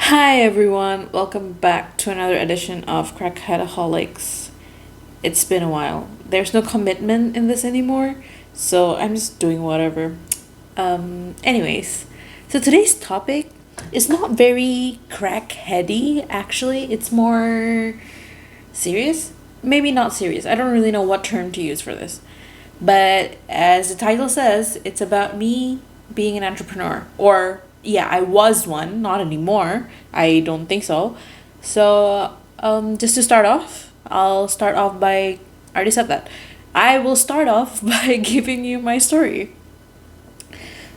Hi everyone, welcome back to another edition of Crackheadoholics. It's been a while. There's no commitment in this anymore, so I'm just doing whatever. Anyways, so today's topic is not very crackheady actually, it's more serious. Maybe not serious. I don't really know what term to use for this. But as the title says, it's about me being an entrepreneur. Or, yeah, I was one, not anymore. I don't think so. So, just to start off, I'll start off by. I already said that. I will start off by giving you my story.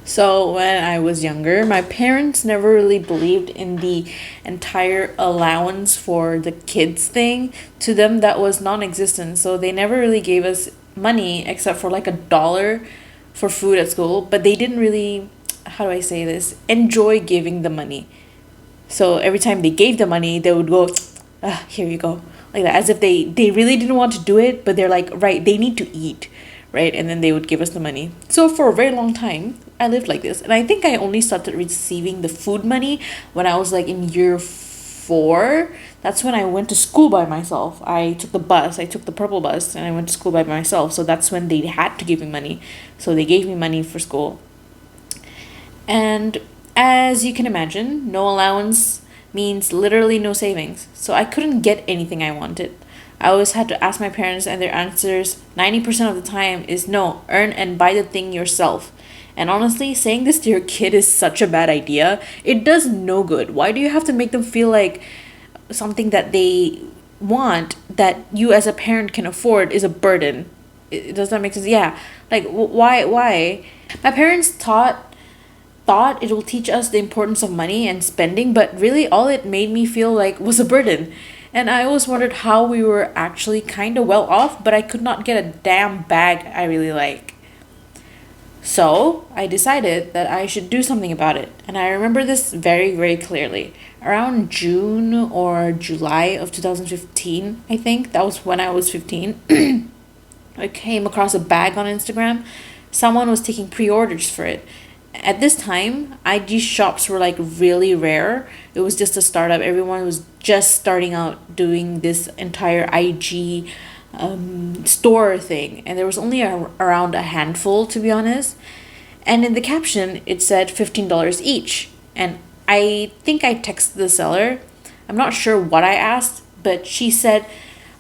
So, when I was younger, my parents never really believed in the entire allowance for the kids thing. To them, that was non existent. So, they never really gave us money except for like $1 for food at school. But they didn't really, how do I say this, enjoy giving the money. So, every time they gave the money, they would go, here you go. Like that, as if they really didn't want to do it, but they're like, right, they need to eat, right? And then they would give us the money. So for a very long time, I lived like this. And I think I only started receiving the food money when I was like in year four. That's when I went to school by myself. I took the bus, I took the purple bus, and I went to school by myself. So that's when they had to give me money. So they gave me money for school. And as you can imagine, no allowance means literally no savings. So I couldn't get anything I wanted. I always had to ask my parents, and their answers 90% of the time is no, earn and buy the thing yourself. And honestly, saying this to your kid is such a bad idea. It does no good. Why do you have to make them feel like something that they want that you as a parent can afford is a burden? Does that make sense? Yeah. Like, why? My parents thought it will teach us the importance of money and spending, but really all it made me feel like was a burden. And I always wondered how we were actually kind of well off, but I could not get a damn bag I really like. So I decided that I should do something about it. And I remember this very, very clearly. Around June or July of 2015, I think, that was when I was 15, I came across a bag on Instagram. Someone was taking pre orders for it. At this time, IG shops were like really rare. It was just a startup. Everyone was just starting out doing this entire IG store thing, and there was only around a handful, to be honest. And in the caption, it said $15 each. And I think I texted the seller. I'm not sure what I asked, but she said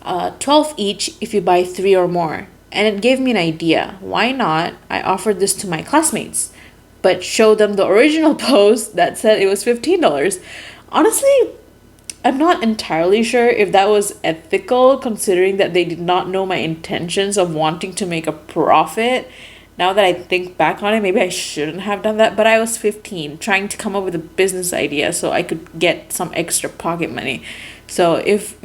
12 each if you buy three or more. And it gave me an idea. Why not? I offered this to my classmates, but showed them the original post that said it was $15. Honestly, I'm not entirely sure if that was ethical, considering that they did not know my intentions of wanting to make a profit. Now that I think back on it, maybe I shouldn't have done that, but I was 15, trying to come up with a business idea so I could get some extra pocket money. So if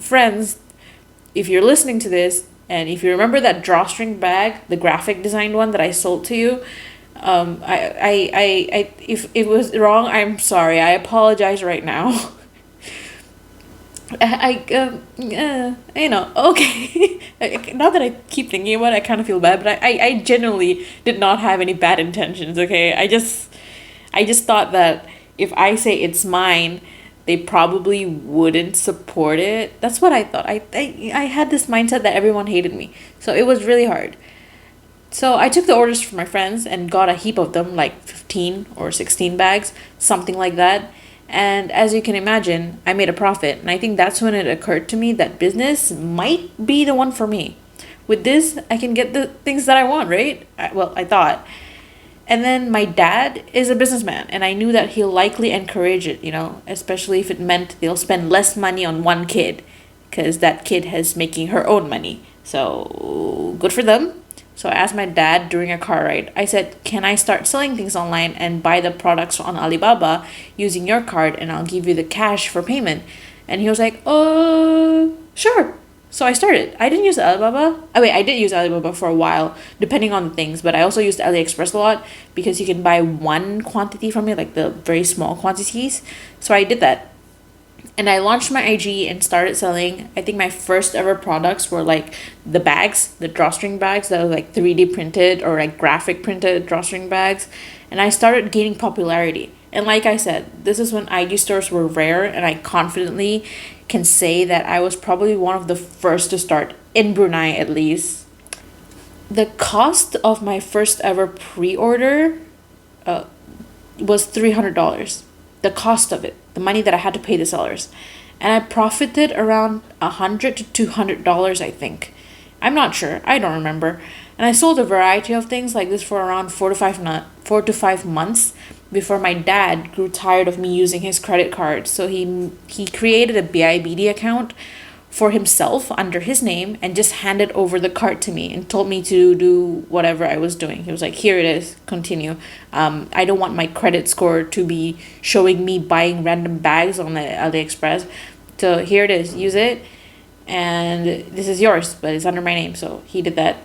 you're listening to this, and if you remember that drawstring bag, the graphic designed one that I sold to you, if it was wrong, I'm sorry. I apologize right now. Okay. Now that I keep thinking about it, I kind of feel bad, but I genuinely did not have any bad intentions, okay? I just thought that if I say it's mine, they probably wouldn't support it. That's what I thought. I had this mindset that everyone hated me. So it was really hard. So I took the orders from my friends and got a heap of them, like 15 or 16 bags, something like that. And as you can imagine, I made a profit. And I think that's when it occurred to me that business might be the one for me. With this, I can get the things that I want, right? I thought. And then my dad is a businessman, and I knew that he'll likely encourage it, especially if it meant they'll spend less money on one kid, because that kid has making her own money. So good for them. So I asked my dad during a car ride. I said, "Can I start selling things online and buy the products on Alibaba using your card, and I'll give you the cash for payment?" And he was like, "Oh, sure." So I started. I didn't use Alibaba. I did use Alibaba for a while, depending on the things, but I also used AliExpress a lot because you can buy one quantity from it, like the very small quantities. So I did that. And I launched my IG and started selling. I think my first ever products were like the bags, the drawstring bags that were like 3D printed or like graphic printed drawstring bags. And I started gaining popularity. And like I said, this is when IG stores were rare, and I confidently can say that I was probably one of the first to start in Brunei at least. The cost of my first ever pre order uh, was $300. The cost of it, the money that I had to pay the sellers. And I profited around $100 to $200, I think. I'm not sure. I don't remember. And I sold a variety of things like this for around 4 to 5 months before my dad grew tired of me using his credit card. So he created a BIBD account for himself under his name and just handed over the card to me and told me to do whatever I was doing. He was like, "Here it is, continue. I don't want my credit score to be showing me buying random bags on the AliExpress. So here it is, use it, and this is yours, but it's under my name." So he did that.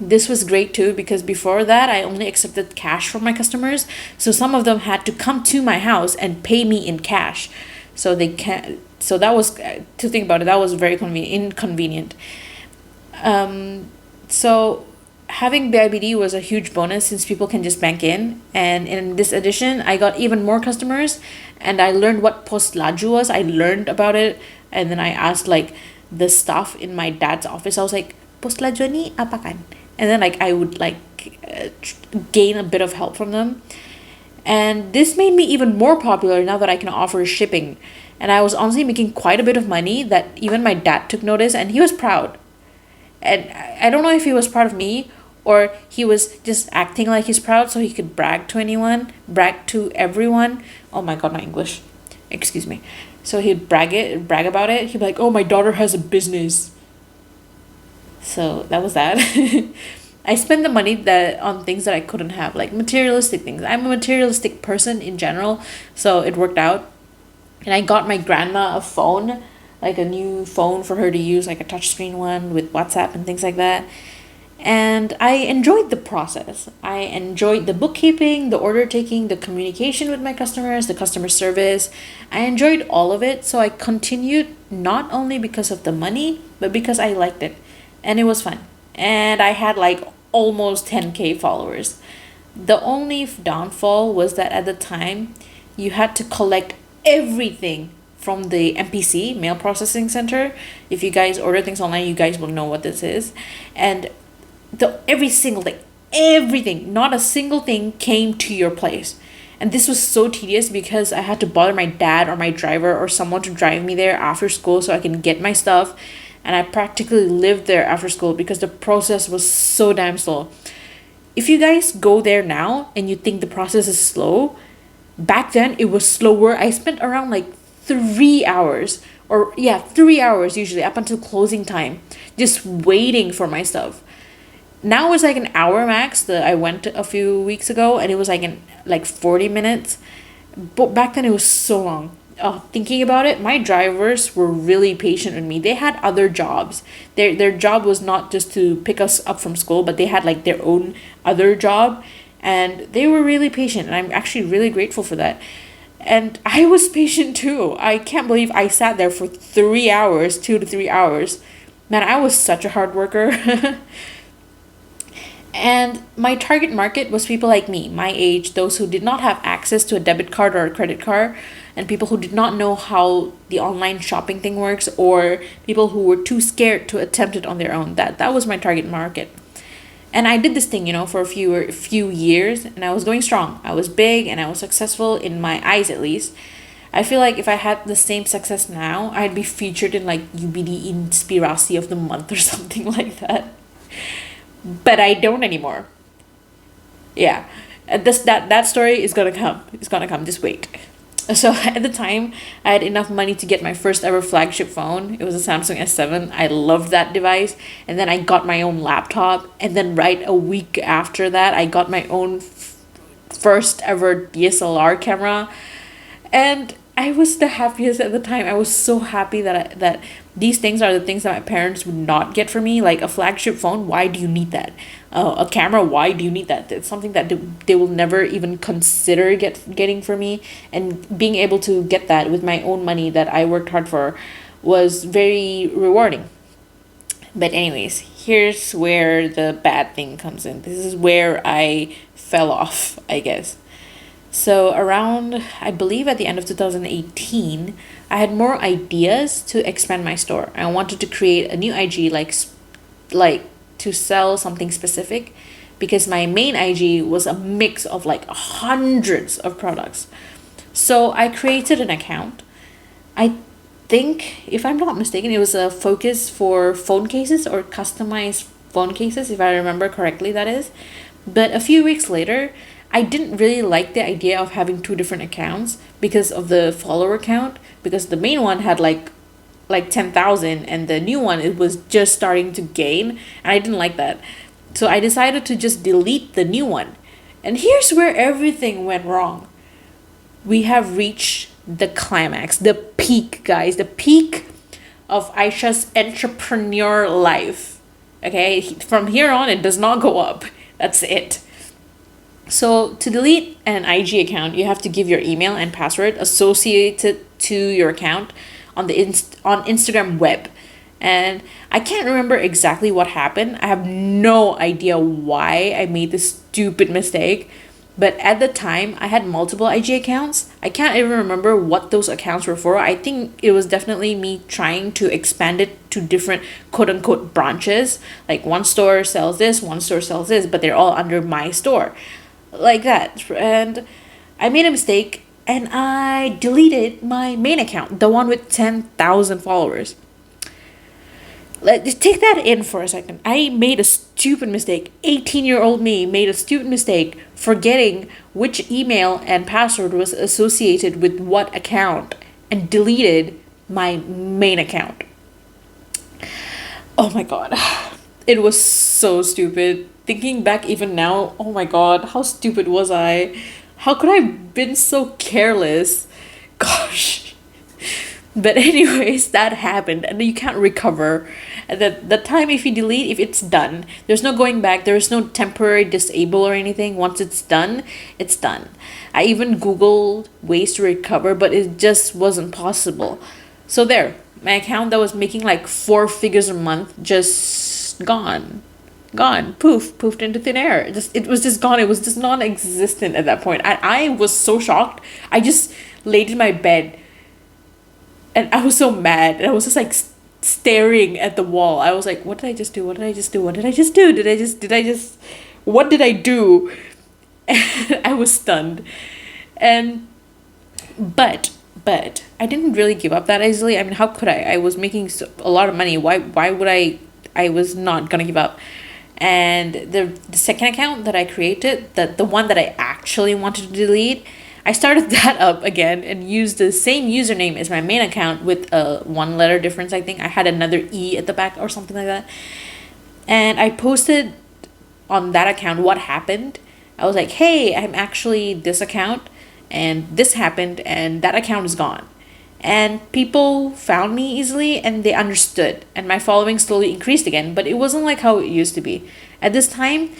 This was great too because before that I only accepted cash from my customers, so some of them had to come to my house and pay me in cash. So they can so that was to think about it, that was very inconvenient. So having BIBD was a huge bonus since people can just bank in. And in this edition, I got even more customers, and I learned what post laju was. I learned about it, and then I asked like the staff in my dad's office. I was like, "Post laju ni apa kan?" And then like I would like gain a bit of help from them. And this made me even more popular now that I can offer shipping. And I was honestly making quite a bit of money that even my dad took notice, and he was proud. And I don't know if he was proud of me or he was just acting like he's proud so he could brag to everyone. Oh my god, my English. Excuse me. So he'd brag about it. He'd be like, "Oh, my daughter has a business." So that was that. I spent the money that on things that I couldn't have, like materialistic things. I'm a materialistic person in general, so it worked out. And I got my grandma a phone, like a new phone for her to use, like a touchscreen one with WhatsApp and things like that. And I enjoyed the process. I enjoyed the bookkeeping, the order taking, the communication with my customers, the customer service. I enjoyed all of it, so I continued not only because of the money, but because I liked it. And it was fun. And I had like almost 10K followers. The only downfall was that at the time, you had to collect everything from the MPC, Mail Processing Center. If you guys order things online, you guys will know what this is. And every single thing, everything, not a single thing came to your place. And this was so tedious because I had to bother my dad or my driver or someone to drive me there after school so I can get my stuff. And I practically lived there after school because the process was so damn slow. If you guys go there now and you think the process is slow, back then it was slower. I spent around like 3 hours, or yeah, 3 hours usually up until closing time, just waiting for my stuff. Now it's like an hour max. That I went a few weeks ago and it was like 40 minutes. But back then it was so long. Thinking about it, my drivers were really patient with me. They had other jobs. Their job was not just to pick us up from school, but they had like their own other job, and they were really patient, and I'm actually really grateful for that. And I was patient too. I can't believe I sat there for 3 hours, 2 to 3 hours. Man, I was such a hard worker. And my target market was people like me, my age, those who did not have access to a debit card or a credit card, and people who did not know how the online shopping thing works, or people who were too scared to attempt it on their own. That was my target market. And I did this thing, for a few years, and I was going strong. I was big and I was successful in my eyes at least. I feel like if I had the same success now, I'd be featured in like UBD Inspirasi of the Month or something like that. But I don't anymore. Yeah, that story is gonna come. It's gonna come. Just wait. So at the time, I had enough money to get my first ever flagship phone. It was a Samsung S7. I loved that device. And then I got my own laptop. And then right a week after that, I got my own first ever DSLR camera. And I was the happiest at the time. I was so happy that these things are the things that my parents would not get for me. Like a flagship phone, why do you need that? A camera, why do you need that? It's something that they will never even consider getting for me. And being able to get that with my own money that I worked hard for was very rewarding. But anyways, here's where the bad thing comes in. This is where I fell off, I guess. So around, I believe at the end of 2018, I had more ideas to expand my store. I wanted to create a new IG like to sell something specific because my main IG was a mix of like hundreds of products. So I created an account. I think, if I'm not mistaken, it was a focus for phone cases or customized phone cases, if I remember correctly, that is. But a few weeks later, I didn't really like the idea of having two different accounts because of the follower count, because the main one had like 10,000 and the new one it was just starting to gain, and I didn't like that. So I decided to just delete the new one. And here's where everything went wrong. We have reached the climax, the peak, guys, the peak of Aisha's entrepreneur life. Okay, from here on, it does not go up. That's it. So to delete an IG account, you have to give your email and password associated to your account on on Instagram web. And I can't remember exactly what happened. I have no idea why I made this stupid mistake. But at the time, I had multiple IG accounts. I can't even remember what those accounts were for. I think it was definitely me trying to expand it to different quote unquote branches. Like one store sells this, one store sells this, but they're all under my store. Like that. And I made a mistake and I deleted my main account, the one with 10,000 followers. Let's take that in for a second. I made a stupid mistake. 18-year-old me made a stupid mistake forgetting which email and password was associated with what account and deleted my main account. Oh my god. It was so stupid. Thinking back even now, oh my god, how stupid was I? How could I have been so careless? Gosh. But anyways, that happened and you can't recover. And the time if you delete, if it's done, there's no going back. There is no temporary disable or anything. Once it's done, it's done. I even Googled ways to recover, but it just wasn't possible. So there, my account that was making like 4 figures a month, just gone, poofed into thin air. It was just gone. It was just non-existent at that point. I was so shocked. I just laid in my bed and I was so mad. And I was just like staring at the wall. I was like, what did I just do? What did I just do? What did I just do? What did I do? And I was stunned. And but I didn't really give up that easily. I mean, how could I was making a lot of money. Why would I was not gonna give up. And the second account that I created, the one that I actually wanted to delete, I started that up again and used the same username as my main account with a 1 letter difference. I think I had another E at the back or something like that. And I posted on that account what happened. I was like, hey, I'm actually this account and this happened and that account is gone. And people found me easily and they understood, and my following slowly increased again, but it wasn't like how it used to be. At this time,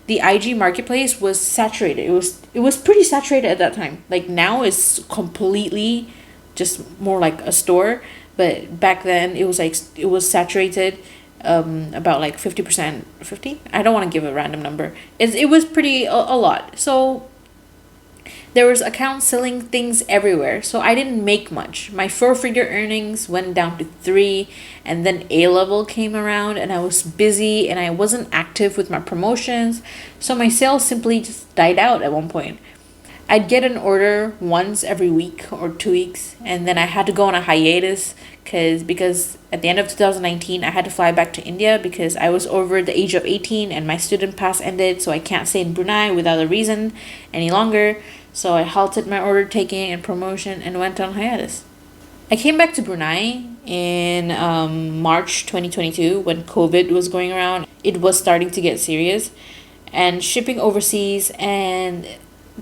the IG marketplace was saturated. It was pretty saturated at that time. Like now it's completely just more like a store, but back then it was saturated about like 50%, 50. I don't want to give a random number. It was pretty a lot. So there was accounts selling things everywhere, so I didn't make much. My 4-figure earnings went down to 3, and then A level came around and I was busy and I wasn't active with my promotions, so my sales simply just died out at one point. I'd get an order once every week or 2 weeks, and then I had to go on a hiatus because at the end of 2019 I had to fly back to India because I was over the age of 18 and my student pass ended, so I can't stay in Brunei without a reason any longer. So I halted my order taking and promotion and went on hiatus. I came back to Brunei in March 2022 when COVID was going around. It was starting to get serious, and shipping overseas and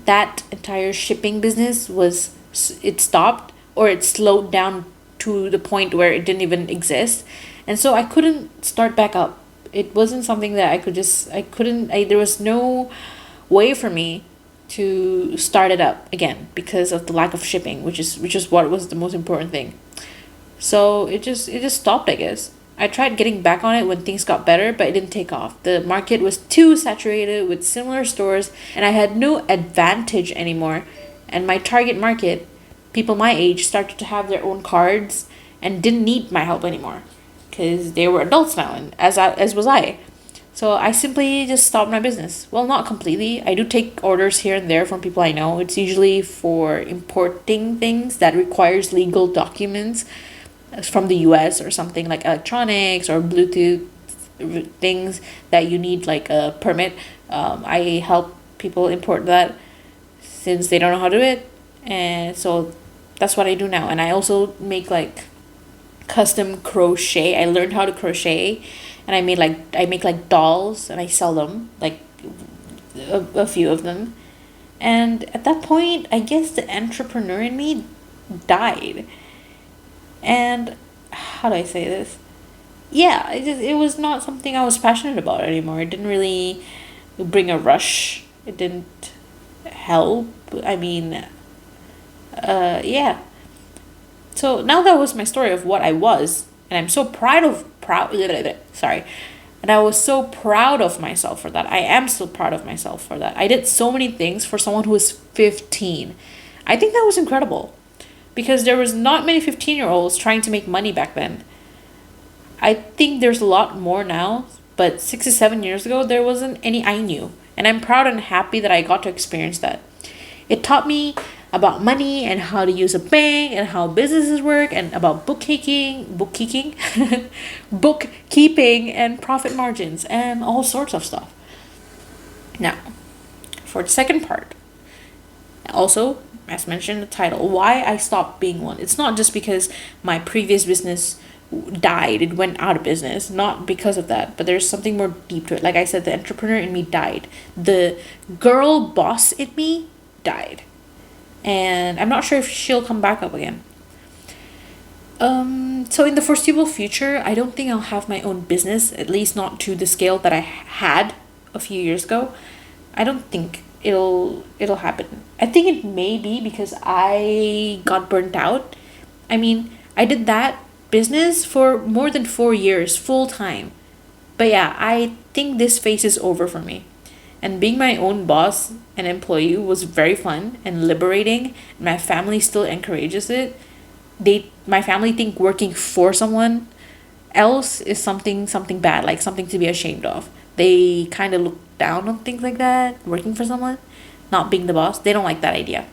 that entire shipping business it stopped, or it slowed down to the point where it didn't even exist. And so I couldn't start back up. It wasn't something that there was no way for me to start it up again because of the lack of shipping, which is what was the most important thing. So it just stopped, I guess. I tried getting back on it when things got better, but it didn't take off. The market was too saturated with similar stores and I had no advantage anymore And my target market, people my age, started to have their own cards and didn't need my help anymore because they were adults now, and as was I. So I simply just stopped my business. Well, not completely. I do take orders here and there from people I know. It's usually for importing things that requires legal documents from the US or something like electronics or Bluetooth things that you need like a permit. I help people import that since they don't know how to do it. And so that's what I do now. And I also make like custom crochet. I learned how to crochet, and I make like dolls and I sell them, like a few of them. And at that point, I guess the entrepreneur in me died. And how do I say this? Yeah, it was not something I was passionate about anymore. It didn't really bring a rush. It didn't help. I mean, yeah. So now that was my story of what I was, and I'm so sorry. And I was so proud of myself for that. I am still proud of myself for that. I did so many things for someone who was 15. I think that was incredible because there was not many 15-year-olds trying to make money back then. I think there's a lot more now, but 6 to 7 years ago, there wasn't any I knew. And I'm proud and happy that I got to experience that. It taught me about money and how to use a bank and how businesses work and about bookkeeping and profit margins and all sorts of stuff. Now, for the second part, also, as mentioned in the title, why I stopped being one. It's not just because my previous business died, it went out of business, not because of that, but there's something more deep to it. Like I said, the entrepreneur in me died. The girl boss in me died. And I'm not sure if she'll come back up again. So in the foreseeable future, I don't think I'll have my own business, at least not to the scale that I had a few years ago. I don't think it'll happen. I think it may be because I got burnt out. I mean, I did that business for more than 4 years, full time. But yeah, I think this phase is over for me. And being my own boss and employee was very fun and liberating. My family still encourages it. My family think working for someone else is something bad, like something to be ashamed of. They kind of look down on things like that, working for someone, not being the boss. They don't like that idea.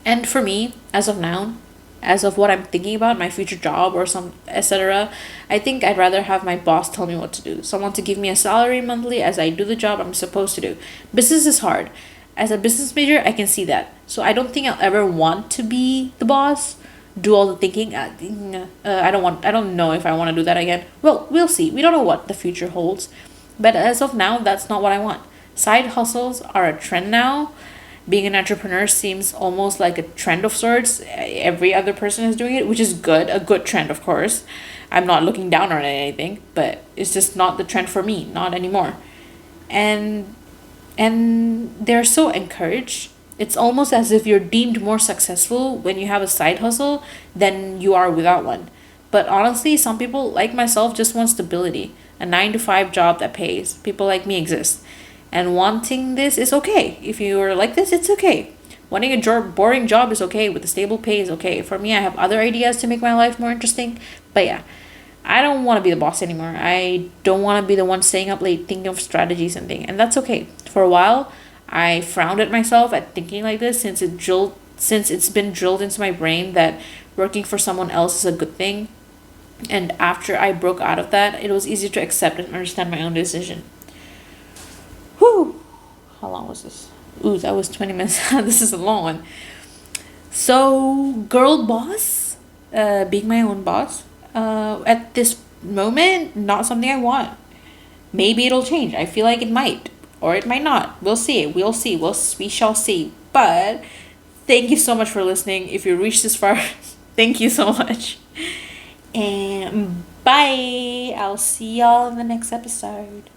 And for me, as of now, as of what I'm thinking about, my future job or some etc., I think I'd rather have my boss tell me what to do. Someone to give me a salary monthly as I do the job I'm supposed to do. Business is hard. As a business major, I can see that. So I don't think I'll ever want to be the boss, do all the thinking. I don't know if I want to do that again. Well, we'll see. We don't know what the future holds. But as of now, that's not what I want. Side hustles are a trend now. Being an entrepreneur seems almost like a trend of sorts. Every other person is doing it, which is good. A good trend, of course. I'm not looking down on anything, but it's just not the trend for me, not anymore. And they're so encouraged. It's almost as if you're deemed more successful when you have a side hustle than you are without one. But honestly, some people like myself just want stability, a 9 to 5 job that pays. People like me exist. And wanting this is okay. If you are like this, it's okay. Wanting a boring job is okay, with a stable pay is okay. For me, I have other ideas to make my life more interesting. But yeah, I don't want to be the boss anymore. I don't want to be the one staying up late thinking of strategies and things. And that's okay. For a while, I frowned at myself at thinking like this since it's been drilled into my brain that working for someone else is a good thing. And after I broke out of that, it was easier to accept and understand my own decision. Whew. How long was this? Ooh, that was 20 minutes. This is a long one. So, girl boss, being my own boss, at this moment, not something I want. Maybe it'll change. I feel like it might, or it might not. We'll see. We shall see. But thank you so much for listening. If you reached this far, thank you so much. And bye. I'll see y'all in the next episode.